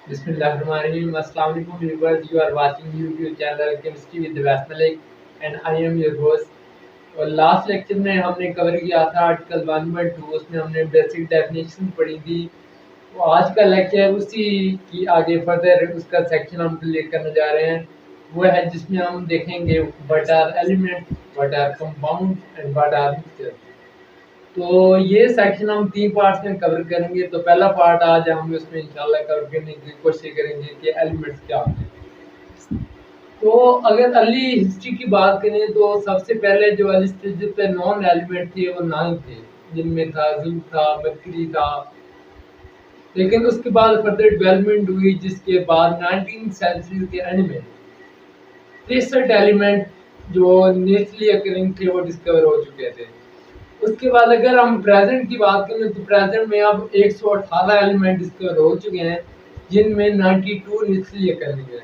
Bismillahirrahmanirrahim. Assalamu alaikum viewers. You are watching YouTube channel Chemistry with West Malik and I am your host. और last lecture में हमने cover किया था article 1.2, उसमें हमने basic definition पढ़ी थी। तो आज का लेक्चर उसी की आगे फर्दर उसका सेक्शन हम क्लियर करने जा रहे हैं। वो है जिसमें हम देखेंगे what are element, what are compound and what are mixture. तो ये सेक्शन हम 3 पार्ट्स में कवर करेंगे। तो पहला पार्ट आज हम उसमें इंशाल्लाह कवर करने की कोशिश करेंगे कि एलिमेंट्स क्या होते हैं। तो अगर अर्ली हिस्ट्री की बात करें तो सबसे पहले जो अर्ली स्टेज पे नॉन एलिमेंट थे वो 9 थे, जिनमें था जिंक था, मरकरी था। लेकिन उसके बाद फर्दर डेवलपमेंट हुई, जिसके बाद 19वीं सेंचुरी के एंड में 63 एलिमेंट जो नेचुरली अकरिंग थे वो डिस्कवर हो चुके थे। उसके बाद अगर हम प्रेजेंट की बात करें तो प्रेजेंट में अब 118 एलिमेंट डिस्कवर हो चुके हैं, जिनमें 92 नेचुरली अकरिंग है।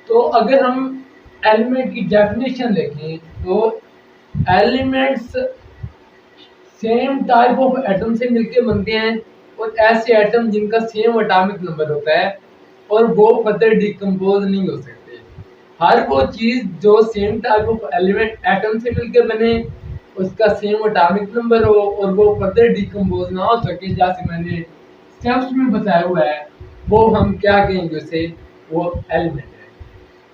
तो अगर हम एलिमेंट की डेफिनेशन देखें तो elements same type of atom से मिलकर बनते हैं, और ऐसे एटम जिनका सेम एटॉमिक नंबर होता है और वो फर्दर डिकम्पोज नहीं हो सकते। हर वो चीज़ जो same type of element atom से मिलकर बने, उसका सेम एटॉमिक नंबर हो और वो फर्दर डिकम्पोज ना हो सके, जैसे मैंने स्टेप्स में बताया हुआ है, वो हम क्या कहेंगे उसे, वो एलिमेंट है।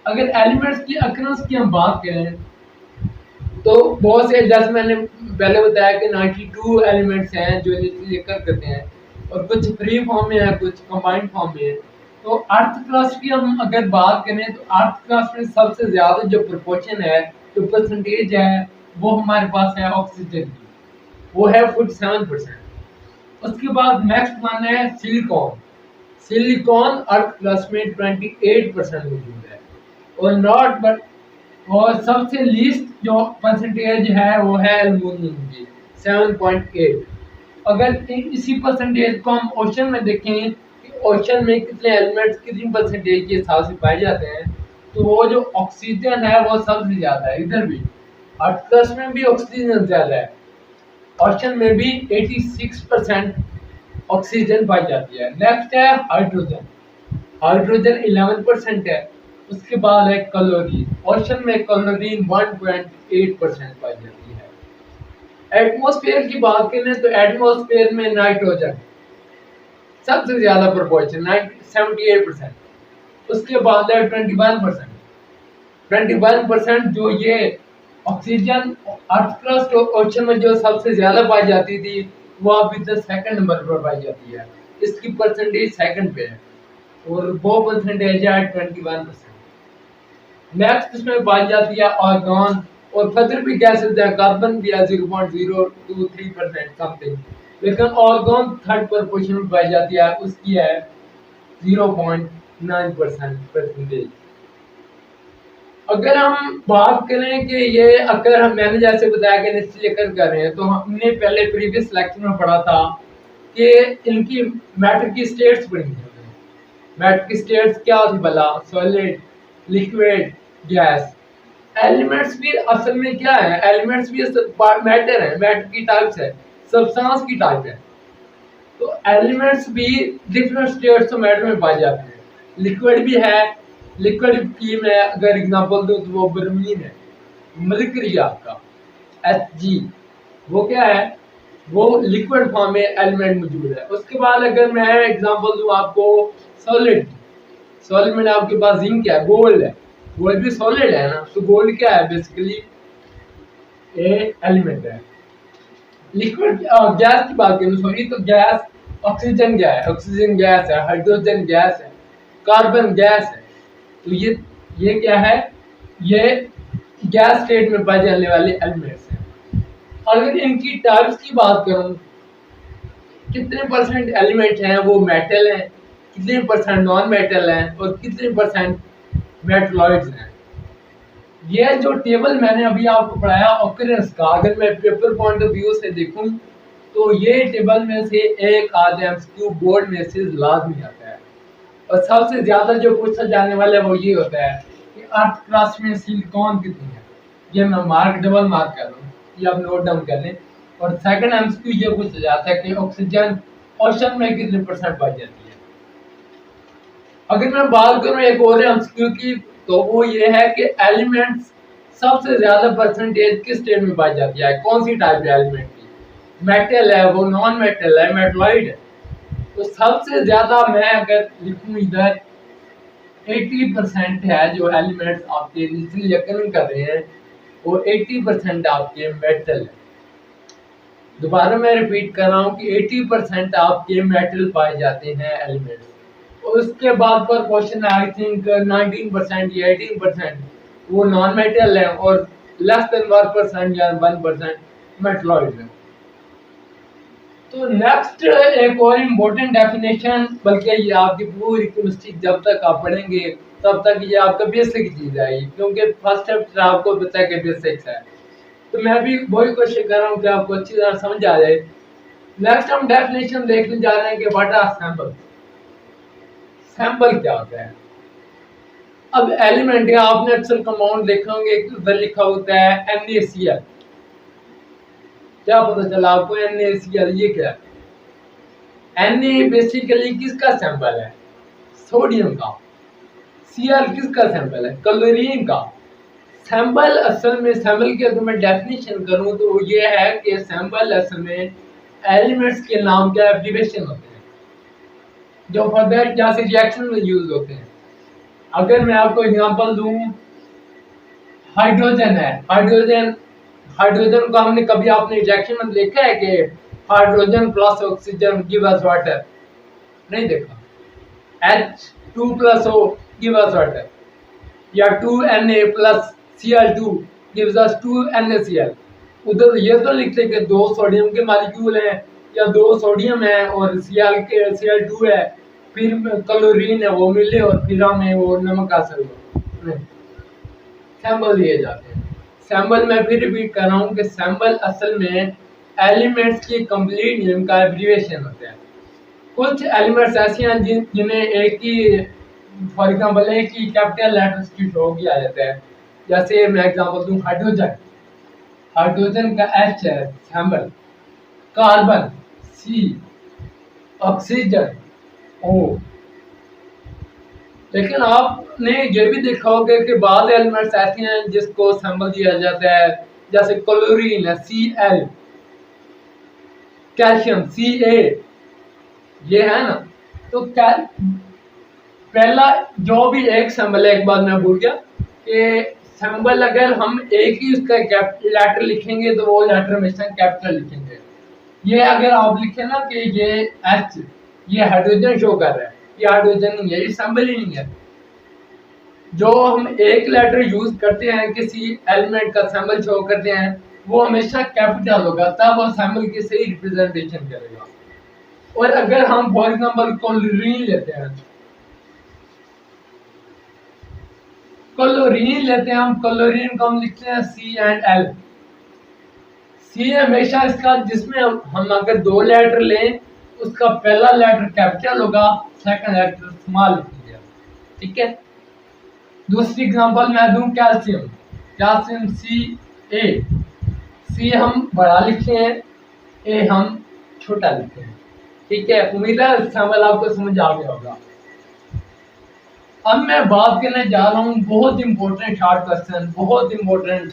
अगर एलिमेंट्स की अक्रंस की हम बात करें तो बहुत से, जैसे मैंने पहले बताया कि 92 एलिमेंट्स हैं जो लेकर करते हैं, और कुछ फ्री फॉर्म में है, कुछ कंबाइंड फॉर्म में है। तो अर्थ क्रस्ट की हम अगर बात करें तो अर्थ क्रस्ट में सबसे ज़्यादा जो प्रोपोर्शन है, जो परसेंटेज है, वो हमारे पास है ऑक्सीजन की, वो है 47%। उसके बाद नेक्स्ट वन है सिलिकॉन। सिलिकॉन अर्थ क्रस्ट में 28% मौजूद है। और नॉट बट, और सबसे लीस्ट जो परसेंटेज है वो है एल्युमिनियम की, 7.8। अगर इसी परसेंटेज को हम ओशन में देखें कि ओशन में कितने एलिमेंट्स कितनी परसेंटेज के हिसाब से पाए जाते हैं, तो वो जो ऑक्सीजन है वो सबसे ज़्यादा है। इधर भी अर्थ क्रस्ट में भी ऑक्सीजन ज़्यादा है, ओशन में भी 86% ऑक्सीजन पाई जाती है। नेक्स्ट है हाइड्रोजन। हाइड्रोजन 11% है। उसके बाद है क्लोरीन। ओशन में क्लोरीन 1.8% पाई जाती है। एटमॉस्फेयर की बात करें तो एटमॉस्फेयर में नाइट्रोजन सबसे ज्यादा प्रोपोर्शन 78%। उसके बाद है 21%। 21% जो ये ऑक्सीजन अर्थ क्रस्ट ओशन में जो सबसे ज्यादा पाई जाती थी, वो अभी तक सेकंड नंबर पर पाई जाती है। इसकी परसेंटेज सेकंड पे है, और वो परसेंटेज है 21%। नेक्स्ट इसमें पाई जाती है आर्गन, और फर्दर भी गैसेज है, कार्बन भी है 0.023% समथिंग। लेकिन आर्गन थर्ड पोजीशन में पाई जाती है, उसकी है 0.9% परसेंटेज। अगर हम बात करें कि ये, अगर हम, मैंने जैसे बताया कि निश्चित लेकर कर रहे हैं, तो हमने पहले प्रीवियस लेक्चर में पढ़ा था कि इनकी मैटर की स्टेट्स पढ़ी थी। मैटर की स्टेट्स क्या होती भला? Solid, liquid, gas. एलिमेंट्स भी असल में क्या है? एलिमेंट्स भी मैटर है, मैटर की टाइप्स है, सब्सटेंस की टाइप है। तो एलिमेंट्स भी डिफरेंट स्टेट्स ऑफ मैटर में पाए जाते हैं। लिक्विड भी है, लिक्विड की मैं अगर एग्जांपल दूं तो वो ब्रोमीन है। मरकरी आपका Hg, वो क्या है? वो लिक्विड फॉर्म में एलिमेंट मौजूद है। उसके बाद अगर मैं एग्जांपल दूं आपको सॉलिड, सॉलिड में आपके पास जिंक है, गोल्ड है। गोल्ड भी सॉलिड है ना, तो गोल्ड क्या है? बेसिकली ए एलिमेंट है। लिक्विड गैस की बात करें, सॉरी, तो गैस, ऑक्सीजन क्या है? ऑक्सीजन गैस है, हाइड्रोजन गैस है, कार्बन गैस है। तो ये क्या है? ये गैस स्टेट में पाए जाने वाले एलिमेंट्स हैं। अगर इनकी टाइप्स की बात करूं, कितने परसेंट एलिमेंट हैं वो मेटल हैं, कितने परसेंट नॉन मेटल हैं, और कितने परसेंट मेटलॉइड्स हैं। ये जो टेबल मैंने अभी आपको पढ़ाया ऑकरेंस का, अगर मैं पेपर पॉइंट ऑफ व्यू से देखूं तो ये टेबल में से एक आध एमसीक्यू बोर्ड में से लाजमी आता है। और सबसे ज्यादा जो पूछा जाने वाला है वो ये होता है कि अर्थ क्रस्ट में सिलिकॉन कितनी है। ये मैं मार्क डबल मार्क कर रहा हूँ, ये आप नोट डाउन कर लें। और सेकंड एमसीक्यू ये पूछा जाता है कि ऑक्सीजन ओशन में कितने परसेंट पाई जाती है। अगर मैं बात करूँ एक और एमसीक्यू की, तो वो ये है कि एलिमेंट्स सबसे ज्यादा परसेंटेज किस स्टेट में पाई जाती है, कौन सी टाइप है एलिमेंट की, मेटल है, वो नॉन मेटल है, मेटलॉइड है। तो सबसे ज्यादा मैं अगर लिखूं इधर 80% है जो एलिमेंट्स आपके डिजिटली अकरिंग कर रहे हैं, वो 80% आपके मेटल है। दोबारा मैं रिपीट कर रहा हूँ कि 80% आपके मेटल पाए जाते हैं एलिमेंट्स। उसके बाद पर क्वेश्चन आई थिंक 19% या 18% वो नॉन मेटल है और लेस देन 1% या 1% मेटलॉइड है। तो नेक्स्ट एक और इम्पोर्टेंट डेफिनेशन, बल्कि ये आपकी पूरी केमिस्ट्री जब तक आप पढ़ेंगे तब तक ये आपका बेसिक चीज है, क्योंकि फर्स्ट चैप्टर आपको पता है कि बेसिक्स है। तो मैं भी वही कोशिश कर रहा हूँ कि आपको अच्छी तरह समझ आ जाए। नेक्स्ट हम डेफिनेशन देखने जा रहे हैं कि व्हाट आर सैंपल। सैंपल क्या होता है? अब एलिमेंट है, आपने अक्सर कंपाउंड देखा होंगे, उधर लिखा होता है NaCl। क्या पता चला आपको NaCl ये क्या है? Na बेसिकली किसका सैंपल है? सोडियम का। Cl किसका सैंपल है? क्लोरीन का। सैंपल असल में, सैंपल की अगर मैं डेफिनेशन करूं तो वो ये है कि सैंपल असल में एलिमेंट्स के नाम के एब्रिविएशन होते हैं जो फर्दर जैसे रिएक्शन में यूज होते हैं। अगर मैं आपको एग्जांपल दूं, हाइड्रोजन है, हाइड्रोजन को हमने कभी आपने रिएक्शन में देखा है कि hydrogen plus oxygen give us water? नहीं देखा। H2+O गिव अस वाटर, या 2Na plus Cl2 gives us 2NaCl। उधर ये तो लिखते कि दो सोडियम के मॉलिक्यूल हैं या दो सोडियम है और Cl2 है, फिर क्लोरीन है वो मिले और फिर हमें वो नमक हासिल हो। सैंपल दिए जाते हैं। सैंपल मैं फिर रिपीट कर रहा हूँ कि सैंपल असल में एलिमेंट्स की कंप्लीट नेम का एब्रिविएशन होता है। कुछ एलिमेंट्स ऐसे हैं जिन्हें एक ही, फॉर एग्जांपल एक ही कैपिटल लेटर्स की शो किया जाता है। जैसे मैं एग्जांपल दूं, हाइड्रोजन, हाइड्रोजन का H है sample, carbon C, oxygen O। लेकिन आपने ये भी देखा होगा कि बाद एलिमेंट्स ऐसे हैं जिसको सैंपल दिया जाता है, जैसे क्लोरीन है Cl, कैल्शियम Ca, ये है ना। तो क्या पहला जो भी एक सैंपल है, एक बात मैं भूल गया कि सैंपल अगर हम एक ही उसका लेटर लिखेंगे तो वो लेटर हमेशा कैपिटल लिखेंगे। ये अगर आप लिखे ना कि ये H, ये हाइड्रोजन शो कर रहा है, ये हाइड्रोजन नहीं है, ये सैंपल ही नहीं है। जो हम एक लेटर यूज करते हैं किसी एलिमेंट का सैंपल शो करते हैं, वो हमेशा कैपिटल होगा, तब वो सैंपल की सही रिप्रेजेंटेशन करेगा। और अगर हम फॉर एग्जांपल क्लोरीन लेते हैं, हम क्लोरीन को हम लिखते हैं C&L। C हमेशा इसका, जिसमें हम अगर दो लेटर लें उसका पहला लेटर कैपिटल होगा, सेकंड लेटर स्मॉल लिखेंगे, ठीक है। दूसरी एग्जांपल मैं दूं, कैल्शियम, कैल्शियम Ca, C हम बड़ा लिखते हैं, A हम छोटा लिखते हैं, ठीक है। उम्मीद है सैंपल आपको समझ आ गया होगा। अब मैं बात करने जा रहा हूँ बहुत इंपॉर्टेंट शॉर्ट क्वेश्चन, बहुत important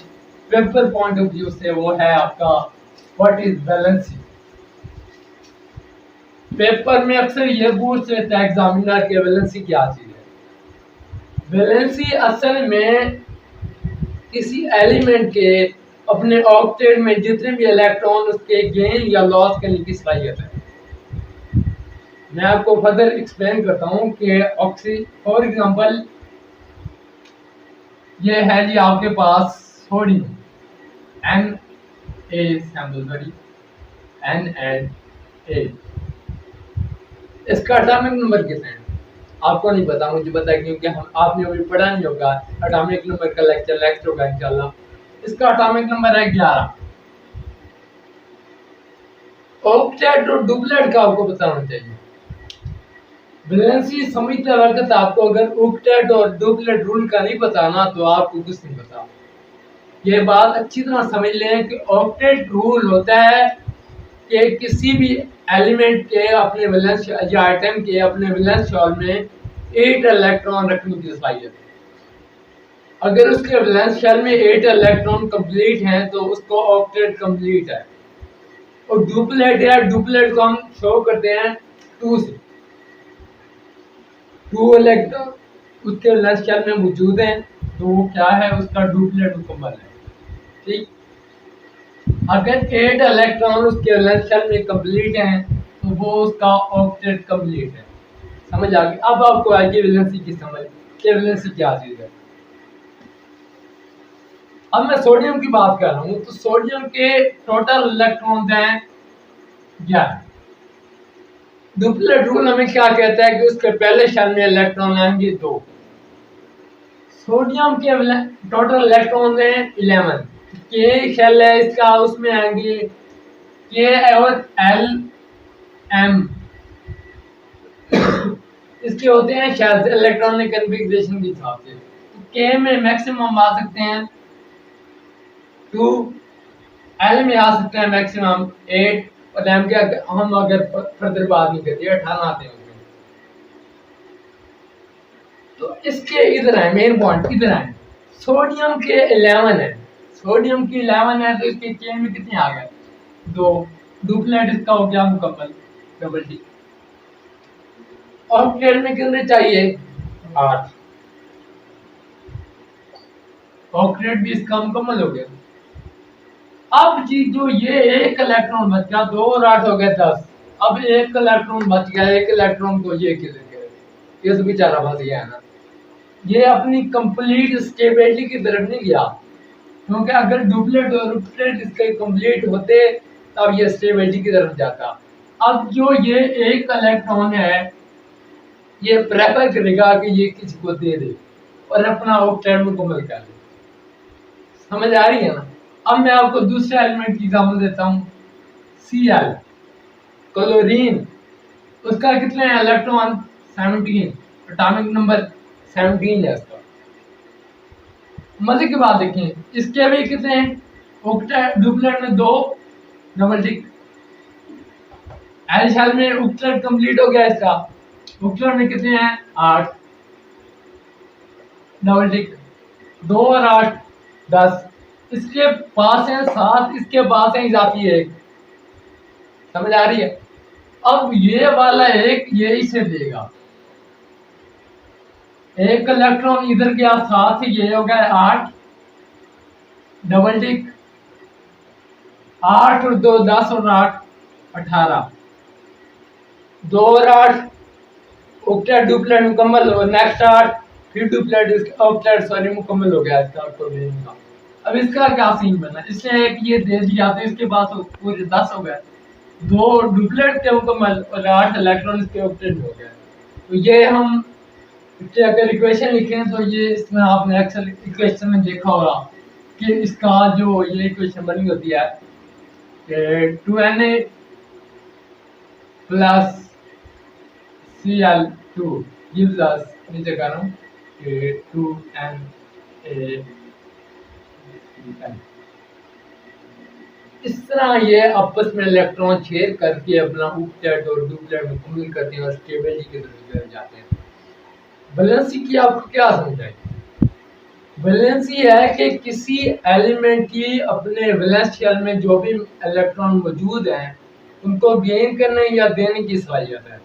paper point of view से, वो है आपका व्हाट इज वैलेंसी। पेपर में अक्सर ये पूछ लेता है एग्जामिनर के वैलेंसी क्या चीज है। वैलेंसी असल में किसी एलिमेंट के अपने ऑक्टेट में जितने भी इलेक्ट्रॉन उसके गेन या लॉस करने की सलाहियत है। मैं आपको फर्दर एक्सप्लेन करता हूँ कि ऑक्सी, फॉर एग्जांपल ये है जी आपके पास sodium Na sample, sorry Na, इसका एटॉमिक नंबर कितना है आपको नहीं पता, मुझे पता है क्योंकि हम आपने अभी पढ़ा नहीं होगा। एटॉमिक नंबर का लेक्चर नेक्स्ट होगा इंशाल्लाह। इसका एटॉमिक नंबर है 11। ऑक्टेट और डुप्लेट का आपको पता होना चाहिए। वैलेंसी समझते वक्त आपको अगर ऑक्टेट और डुप्लेट रूल का नहीं पता ना, तो आपको कुछ नहीं पता। ये बात अच्छी तरह समझ लें कि ऑक्टेट रूल होता है कि किसी भी एलिमेंट के अपने वैलेंस या आइटम के अपने वैलेंस शेल में 8 इलेक्ट्रॉन रखने की सलाहियत है। अगर उसके वैलेंस शेल में 8 इलेक्ट्रॉन कंप्लीट हैं तो उसको ऑक्टेट कंप्लीट है। और डुप्लेट है, डुप्लेट को हम शो करते हैं 2 से। 2 इलेक्ट्रॉन उसके वैलेंस शेल में मौजूद हैं तो वो क्या है, उसका डुप्लेट मुकम्मल है। ठीक, अगर 8 इलेक्ट्रॉन उसके वैलेंस शेल में कंप्लीट हैं तो वो उसका ऑक्टेट कंप्लीट है। समझ आ गई? अब आपको आएगी वैलेंसी की समझ कि वैलेंसी क्या चीज है। अब मैं सोडियम की बात कर रहा हूँ तो सोडियम के टोटल इलेक्ट्रॉन हैं 11। डुप्लेट रूल हमें क्या कहता है कि उसके पहले शेल में इलेक्ट्रॉन आएंगे 2। सोडियम के टोटल इलेक्ट्रॉन हैं 11। के शेल है इसका, उसमें आएंगे के और एल एम इसके होते हैं शेल्स इलेक्ट्रॉनिक कन्फिग्रेशन के हिसाब से। के में मैक्सिमम आ सकते हैं 2, एल में आ सकते हैं मैक्सिमम 8 और एम के हम अगर फर्दर बात नहीं करते 18 आते हैं उसमें। तो इसके इधर है मेन पॉइंट, इधर है सोडियम के 11 है। सोडियम की 11 है तो इसके के में कितने आ गए 2। डुप्लेट इसका हो गया मुकम्मल, डबल डी। ऑक्टेट में कितने चाहिए 8। ऑक्टेट भी इसका मुकम्मल हो गया। अब जी जो ये एक इलेक्ट्रॉन बच गया 2 और 8 हो गए 10। अब एक इलेक्ट्रॉन बच गया, एक इलेक्ट्रॉन को ये किधर गया, ये तो बेचारा फंस गया है ना। ये अपनी कंप्लीट स्टेबिलिटी की तरफ नहीं गया, क्योंकि अगर डुप्लेट और ट्रिप्लेट इसके कंप्लीट होते तब ये स्टेबिलिटी की तरफ जाता। अब जो ये एक इलेक्ट्रॉन है ये प्रेफर करेगा कि ये किसी को दे दे और अपना ऑक्टेट मुकम्मल कर ले। समझ आ रही है ना? अब मैं आपको दूसरे एलिमेंट की एग्जांपल देता हूँ, Cl क्लोरीन। उसका कितने इलेक्ट्रॉन 17, एटॉमिक नंबर 17 है उसका। मजे की बात देखें, इसके भी कितने ऑक्टेट, डुप्लेट में 2, डबल टिक। एल शेल में ऑक्टेट कंप्लीट हो गया इसका, ऑक्टेट में कितने हैं 8, डबल टिक। 2 और 8 10। इसके पास है 7, इसके पास है इजाफी 1। समझ आ रही है? अब ये वाला एक ये इसे देगा, एक इलेक्ट्रॉन इधर गया 7, ये हो गया 8, डबल टिक। 8 और 2 10 और 8 18। 2 और 8 ऑक्टेट डुप्लेट मुकम्मल और नेक्स्ट 8 फिर डुप्लेट ऑक्टेट सॉरी मुकम्मल हो गया इसका क्लोरीन का। अब इसका क्या सीन बना, इसने एक ये दे दिया तो इसके पास पूरे 10 हो गए, 2 डुप्लेट के मुकम्मल और 8 इलेक्ट्रॉन इसके ऑक्टेट हो गए। तो ये हम अगर इक्वेशन लिखें तो ये इसमें आपने एक्सेल इक्वेशन में देखा होगा कि इसका जो ये इक्वेशन बनी होती है 2Na plus Cl2 gives us, नीचे कर रहा हूँ 2Na। इस तरह ये आपस में इलेक्ट्रॉन शेयर करके अपना ऑक्टेट और डुप्लेट मुकम्मल करते हैं और स्टेबिलिटी की तरफ जाते हैं। वैलेंसी की आपको क्या समझ आई? वैलेंसी है कि किसी एलिमेंट की अपने वैलेंस शेल में जो भी इलेक्ट्रॉन मौजूद हैं उनको गेन करने या देने की सलाहियत है।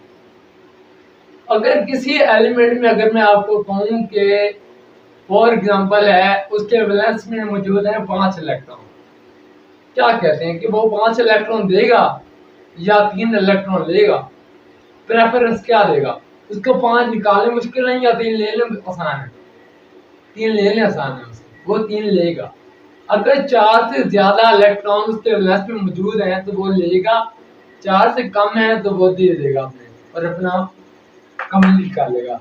अगर किसी एलिमेंट में अगर मैं आपको कहूँ कि फॉर एग्जांपल है उसके वैलेंस में मौजूद है 5 इलेक्ट्रॉन, क्या कहते हैं कि वो 5 इलेक्ट्रॉन देगा या 3 इलेक्ट्रॉन लेगा? प्रेफरेंस क्या देगा? उसको 5 निकालने मुश्किल नहीं या 3 लेने आसान है? 3 लेने आसान है उसको, वो 3 लेगा। अगर 4 से ज्यादा इलेक्ट्रॉन उसके वैलेंस में मौजूद हैं तो वो लेगा, 4 से कम है तो वो दे देगा अपने और अपना कंप्लीट कर लेगा।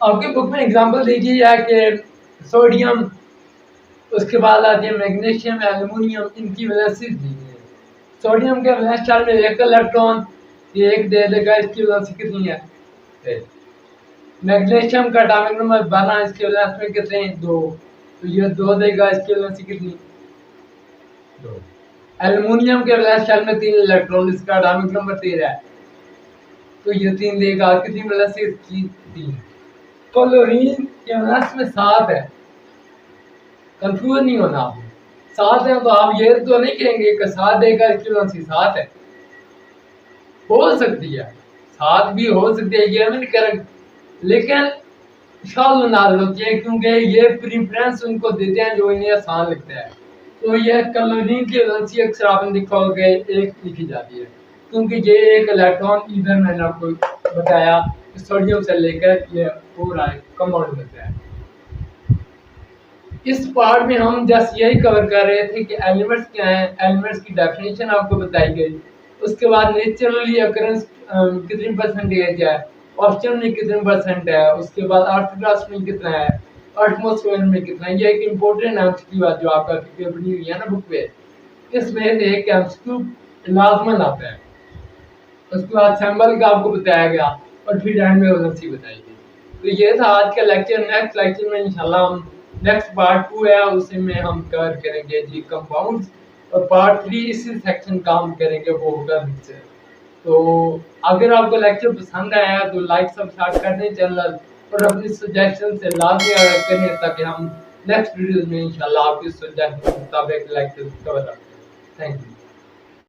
आपके बुक में एग्जांपल देखिए है कि सोडियम, उसके बाद आती है मैग्नीशियम, एल्युमिनियम, इनकी वैलेंसी दी है। सोडियम के वैलेंस शेल में 1 इलेक्ट्रॉन, ये 1 दे देगा, इसकी वैलेंसी कितनी है 1। मैग्नीशियम का एटॉमिक नंबर 12, इसके वैलेंस में कितने हैं 2, तो ये 2 देगा, इसकी वैलेंसी कितनी 2। एल्युमिनियम के वैलेंस शेल में 3 इलेक्ट्रॉन, इसका एटॉमिक नंबर 13 है। तो ये 3 देगा, कितनी प्लस 6 की 3। क्लोरीन के प्लस में 7 है, कंफ्यूज नहीं होना आपने। 7 है तो आप ये तो नहीं कहेंगे कि 7 देगा इसकी 7 है, हो सकती है 7 भी हो सकती है, ये नहीं करेक्ट, लेकिन शाल नाज होती है क्योंकि ये प्रीफ्रेंस उनको देते हैं जो इन्हें आसान लगता है। तो ये क्लोरीन की वैलेंसी अक्सर आपने देखा होगा 1 लिखी जाती है, क्योंकि ये एक इलेक्ट्रॉन, इधर मैंने आपको बताया सोडियम से लेकर ये पूरा कंपाउंड बनता है। इस पार्ट में हम जस्ट यही कवर कर रहे थे कि एलिमेंट्स क्या हैं, एलिमेंट्स की डेफिनेशन आपको बताई गई, उसके बाद नेचुरली अकरेंस कितनी परसेंटेज है, ऑक्सीजन में कितने परसेंट है, उसके बाद अर्थ क्लास में कितना है, एटमॉस्फेयर में कितना है। ये एक इम्पोर्टेंट एमसीक्यू है जो आपका बनी हुई है ना बुक पे, इसमें एक एमसीक्यू लाजमन आता है, उसके बाद सैंपल का आपको बताया गया और फिर एंड में वैलेंसी बताई गई। तो ये था आज का लेक्चर। नेक्स्ट लेक्चर में इंशाल्लाह हम नेक्स्ट पार्ट 2 है उसी में हम कवर करेंगे जी कंपाउंड्स, और पार्ट 3 इसी सेक्शन का हम करेंगे वो होगा मिक्सचर। तो अगर आपको लेक्चर पसंद आया तो लाइक सब्सक्राइब कर दें चैनल, और अपनी सजेशन से लाजमी करें ताकि हम नेक्स्ट वीडियो में इंशाल्लाह आपकी सजेशन के मुताबिक लेक्चर कवर करें। Thank you.